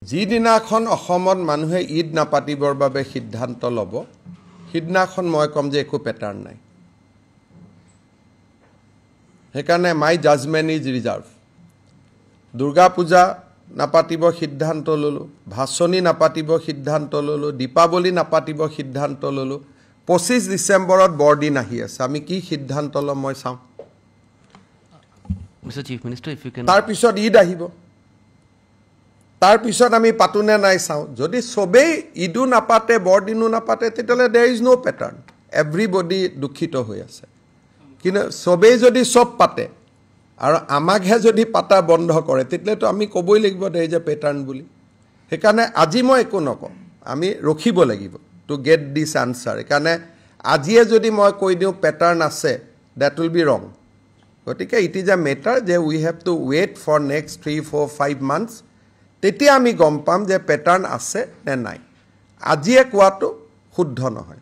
যিদিনাখন অসমত মানুহে ঈদ নাপাতিবৰ বাবে সিদ্ধান্ত ল'ব সিদিনাখন মই কম যে একো পেটাৰ্ণ নাই সেইকাৰণে মাই judgement is reserve Durga Puja নাপাতিব সিদ্ধান্ত ললো ভাচনি নাপাতিব সিদ্ধান্ত ললো দীপাৱলী নাপাতিব সিদ্ধান্ত ললো 25 ডিসেম্বৰত বৰদিন আহি আছে আমি কি সিদ্ধান্ত ল'ম মই চাম Mr. Chief Minister, if you can... তাৰ পিছত ঈদ আহিব তাৰ পিছত আমি পাতুনে নাই চাও যদি সবেই ঈদু নাপাতে বৰদিনু নাপাতে তেতিয়ালে there is no pattern everybody দুখিত হৈ আছে কিন্তু সবেই যদি সব পাতে আৰু আমাকহে যদি পাতা বন্ধ কৰে তেতিয়ালে তো আমি কবই লাগিব there is a pattern বুলি সেইকাৰণে আজি মই একো নকম আমি ৰখিব লাগিব to get this answer সেইকাৰণে আজিয়ে যদি মই কৈ দিও pattern আছে that will be wrong গতিকে it is a matter যে we have to wait for next 3 4 5 months তেতিয়া আমি গম পাম যে প্যাটাৰ্ন আছে নে নাই আজিয়ে কোৱাটো শুদ্ধ নহয়